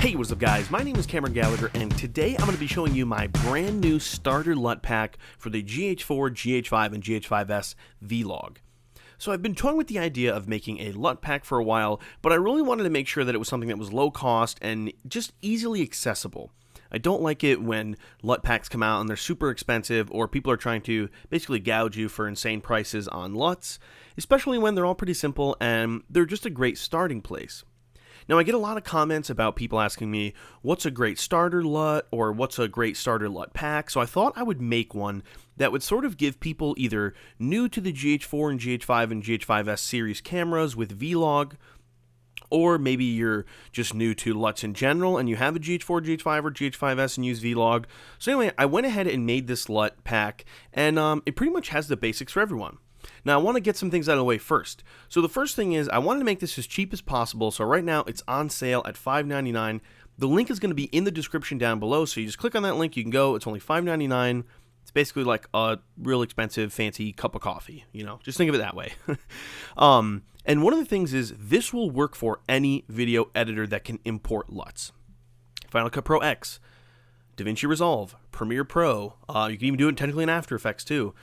Hey, what's up guys? My name is Cameron Gallagher, and today I'm going to be showing you my brand new starter LUT pack for the GH4, GH5, and GH5S V-Log. So I've been toying with the idea of making a LUT pack for a while, but I really wanted to make sure that it was something that was low cost and just easily accessible. I don't like it when LUT packs come out and they're super expensive, or people are trying to basically gouge you for insane prices on LUTs, especially when they're all pretty simple and they're just a great starting place. Now, I get a lot of comments about people asking me, what's a great starter LUT, or what's a great starter LUT pack, so I thought I would make one that would sort of give people either new to the GH4 and GH5 and GH5S series cameras with V-Log, or maybe you're just new to LUTs in general and you have a GH4, GH5, or GH5S and use V-Log. So anyway, I went ahead and made this LUT pack, and it pretty much has the basics for everyone. Now, I want to get some things out of the way first. So the first thing is I wanted to make this as cheap as possible. So right now it's on sale at $5.99. The link is going to be in the description down below. So you just click on that link, you can go. It's only $5.99. It's basically like a real expensive, fancy cup of coffee. You know, just think of it that way. And one of the things is this will work for any video editor that can import LUTs. Final Cut Pro X, Davinci Resolve, Premiere Pro. You can even do it technically in After Effects too.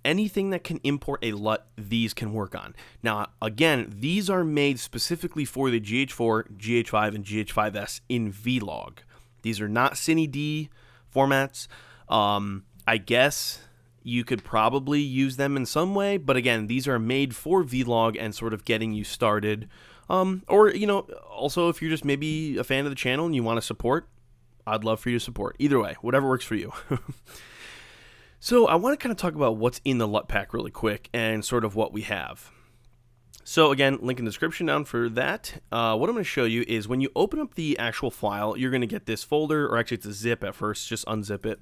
Anything that can import a LUT, these can work on. Now, again, these are made specifically for the GH4, GH5, and GH5S in V-Log. These are not Cine D formats. I guess you could probably use them in some way, but again, these are made for V-Log and sort of getting you started. Or, you know, also if you're just maybe a fan of the channel and you want to support, I'd love for you to support. Either way, whatever works for you. So I want to kind of talk about what's in the LUT pack really quick and sort of what we have. So again, link in the description down for that. What I'm going to show you is when you open up the actual file, you're going to get this folder, or actually it's a zip at first, just unzip it.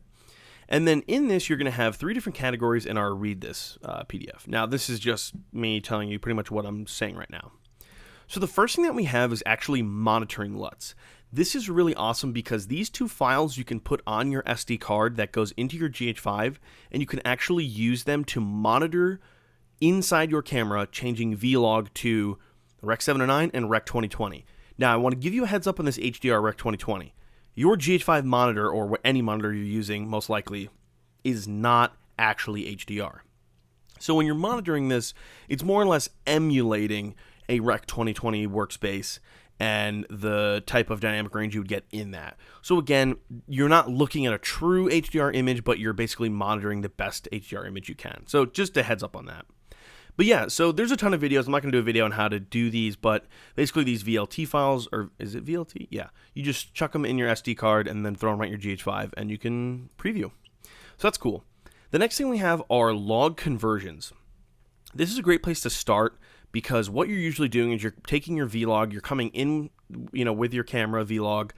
And then in this, you're going to have 3 different categories in our Read This PDF. Now, this is just me telling you pretty much what I'm saying right now. So the first thing that we have is actually monitoring LUTs. This is really awesome because these 2 files you can put on your SD card that goes into your GH5, and you can actually use them to monitor inside your camera, changing V-Log to Rec 709 and Rec 2020. Now, I want to give you a heads up on this HDR Rec 2020. Your GH5 monitor, or any monitor you're using, most likely, is not actually HDR. So when you're monitoring this, it's more or less emulating a Rec 2020 workspace and the type of dynamic range you would get in that. So again, you're not looking at a true HDR image, but you're basically monitoring the best HDR image you can. So just a heads up on that. But yeah, so there's a ton of videos. I'm not going to do a video on how to do these, but basically these VLT files, or is it VLT? Yeah. You just chuck them in your SD card and then throw them right in your GH5 and you can preview. So that's cool. The next thing we have are log conversions. This is a great place to start, because what you're usually doing is you're taking your V-Log, you're coming in, you know, with your camera V-Log,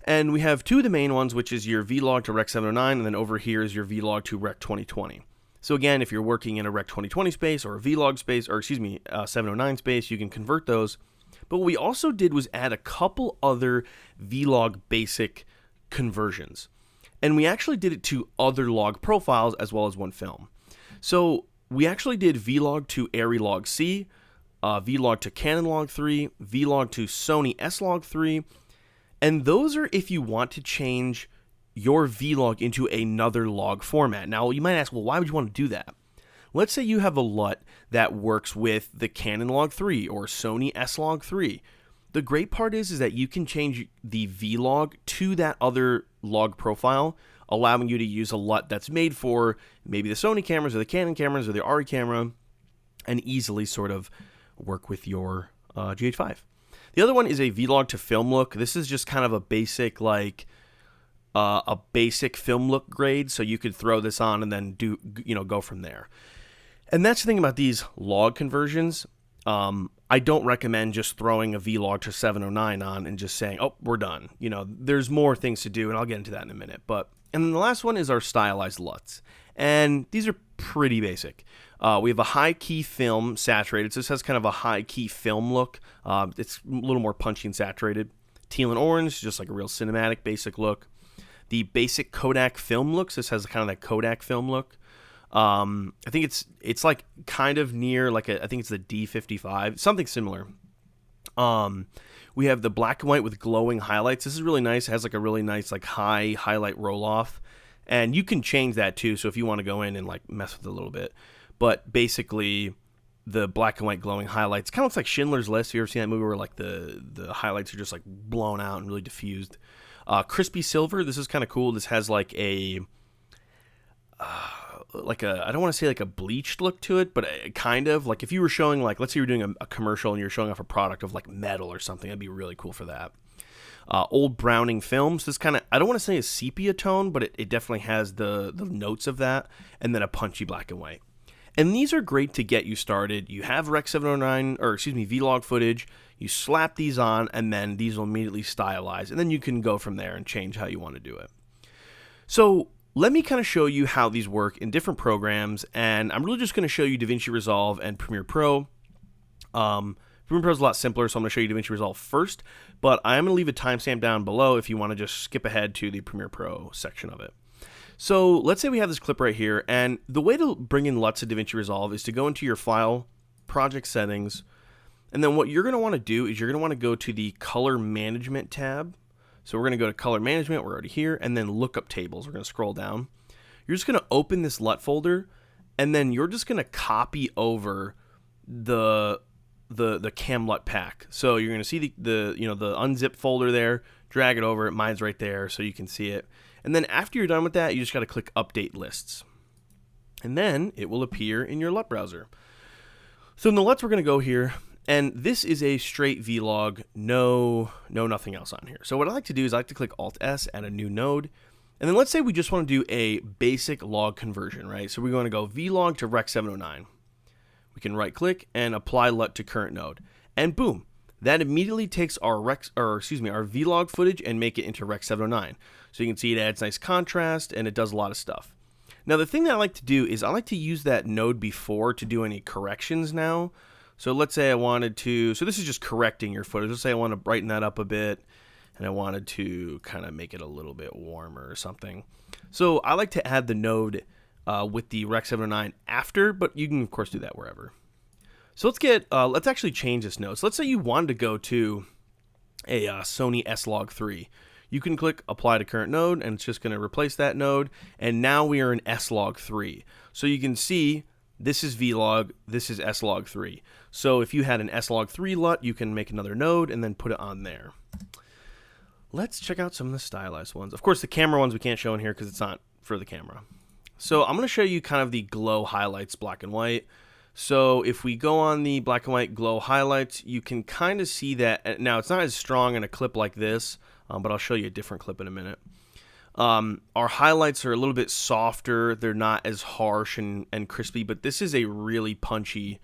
and we have 2 of the main ones, which is your V-Log to Rec 709, and then over here is your V-Log to Rec 2020. So again, if you're working in a Rec 2020 space or a V-Log space, or excuse me, 709 space, you can convert those. But what we also did was add a couple other V-Log basic conversions, and we actually did it to other log profiles as well as one film. So we actually did V-Log to Arri Log C, V-Log to Canon Log 3, V-Log to Sony S-Log 3, and those are if you want to change your V-Log into another log format. Now, you might ask, well, why would you want to do that? Let's say you have a LUT that works with the Canon Log 3 or Sony S-Log 3. The great part is that you can change the V-Log to that other log profile, allowing you to use a LUT that's made for maybe the Sony cameras or the Canon cameras or the Arri camera, and easily sort of work with your GH5. The other one is a V-Log to film look. This is just kind of a basic, like a basic film look grade, so you could throw this on and then do, you know, go from there. And that's the thing about these log conversions. I don't recommend just throwing a V-Log to 709 on and just saying, oh, we're done. You know, there's more things to do, and I'll get into that in a minute. And then the last one is our Stylized Lutz. And these are pretty basic. We have a high-key film saturated. So this has kind of a high-key film look. It's a little more punchy and saturated. Teal and orange, just like a real cinematic basic look. The basic Kodak film looks. This has kind of that Kodak film look. I think it's like kind of near like I think it's the D55, something similar. We have the black and white with glowing highlights. This is really nice. It has like a really nice like high highlight roll off. And you can change that too, so if you want to go in and like mess with it a little bit. But basically, the black and white glowing highlights kind of looks like Schindler's List. Have you ever seen that movie where like the highlights are just like blown out and really diffused? Crispy silver. This is kind of cool. This has like a I don't want to say like a bleached look to it, but kind of like if you were showing like, let's say you're doing a commercial and you're showing off a product of like metal or something, that'd be really cool for that. Old Browning films. This kind of, I don't want to say a sepia tone, but it definitely has the notes of that, and then a punchy black and white. And these are great to get you started. You have Rec 709, or excuse me, vlog footage. You slap these on, and then these will immediately stylize, and then you can go from there and change how you want to do it. So let me kind of show you how these work in different programs, and I'm really just going to show you Davinci Resolve and Premiere Pro. Premiere Pro is a lot simpler, so I'm going to show you Davinci Resolve first, but I'm going to leave a timestamp down below if you want to just skip ahead to the Premiere Pro section of it. So let's say we have this clip right here, and the way to bring in LUTs to Davinci Resolve is to go into your File, Project Settings, and then what you're going to want to do is you're going to want to go to the Color Management tab. So we're going to go to Color Management, we're already here, and then Lookup Tables. We're going to scroll down. You're just going to open this LUT folder, and then you're just going to copy over the cam LUT pack. So you're going to see the unzipped folder there, drag it over, mine's right there so you can see it. And then after you're done with that, you just got to click Update Lists. And then it will appear in your LUT browser. So in the LUTs, we're going to go here, and this is a straight vlog, no nothing else on here. So what I like to do is I like to click Alt-S, add a new node. And then let's say we just want to do a basic log conversion, right? So we're going to go vlog to Rec 709. We can right click and apply LUT to current node. And boom, that immediately takes our vlog footage and make it into Rec 709. So you can see it adds nice contrast and it does a lot of stuff. Now the thing that I like to do is I like to use that node before to do any corrections now. So let's say I wanted to, so this is just correcting your footage. Let's say I want to brighten that up a bit and I wanted to kind of make it a little bit warmer or something. So I like to add the node with the Rec 709 after, but you can of course do that wherever. So let's actually change this node. So let's say you wanted to go to a Sony S-Log3. You can click Apply to Current Node, and it's just going to replace that node. And now we are in S-Log3. So you can see this is Vlog, this is S-Log3. So if you had an S-Log3 LUT, you can make another node and then put it on there. Let's check out some of the stylized ones. Of course, the camera ones we can't show in here because it's not for the camera. So I'm going to show you kind of the glow highlights, black and white. So if we go on the black and white glow highlights, you can kind of see that. Now, it's not as strong in a clip like this, but I'll show you a different clip in a minute. Our highlights are a little bit softer. They're not as harsh and crispy, but this is a really punchy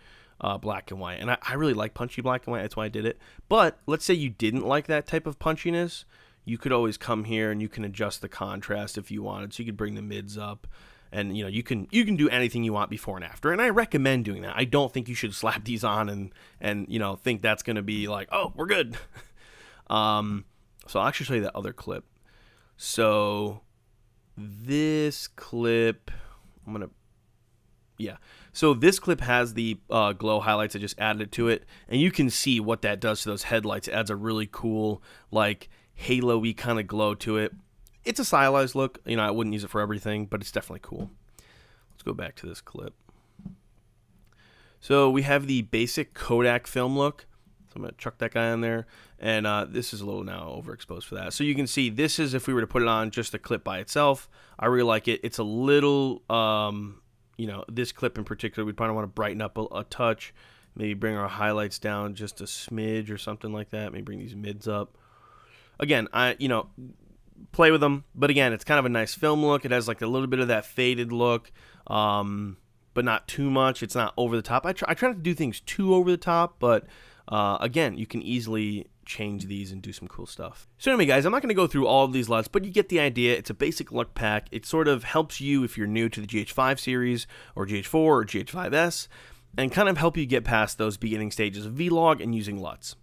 black and white. And I really like punchy black and white. That's why I did it. But let's say you didn't like that type of punchiness. You could always come here and you can adjust the contrast if you wanted. So you could bring the mids up. And you can do anything you want before and after, and I recommend doing that. I don't think you should slap these on and think that's going to be like, oh, we're good. So I'll actually show you that other clip. So this clip, So this clip has the glow highlights. I just added it to it, and you can see what that does to those headlights. It adds a really cool like halo-y kind of glow to it. It's a stylized look. I wouldn't use it for everything, but it's definitely cool. Let's go back to this clip. So we have the basic Kodak film look. So I'm going to chuck that guy on there. And this is a little now overexposed for that. So you can see this is if we were to put it on just a clip by itself. I really like it. It's a little, this clip in particular, we'd probably want to brighten up a touch. Maybe bring our highlights down just a smidge or something like that. Maybe bring these mids up. Again, play with them, but again, it's kind of a nice film look. It has like a little bit of that faded look, but not too much. It's not over the top. I try not to do things too over the top, but again, you can easily change these and do some cool stuff. So anyway, guys, I'm not going to go through all of these LUTs, but you get the idea. It's a basic look pack. It sort of helps you if you're new to the GH5 series or GH4 or GH5S, and kind of help you get past those beginning stages of vlog and using LUTs.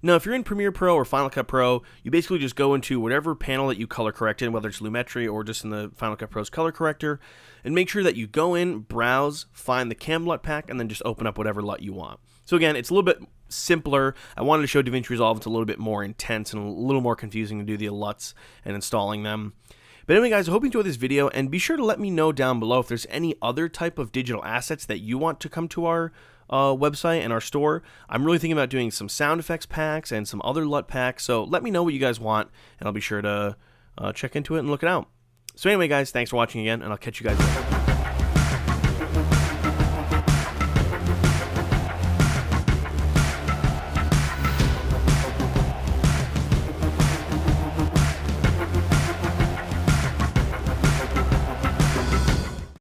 Now, if you're in Premiere Pro or Final Cut Pro, you basically just go into whatever panel that you color correct in, whether it's Lumetri or just in the Final Cut Pro's color corrector, and make sure that you go in, browse, find the cam LUT pack, and then just open up whatever LUT you want. So again, it's a little bit simpler. I wanted to show Davinci Resolve. It's a little bit more intense and a little more confusing to do the LUTs and installing them. But anyway, guys, I hope you enjoyed this video, and be sure to let me know down below if there's any other type of digital assets that you want to come to our website and our store. I'm really thinking about doing some sound effects packs and some other LUT packs, so let me know what you guys want, and I'll be sure to check into it and look it out. So anyway, guys, thanks for watching again, and I'll catch you guys later.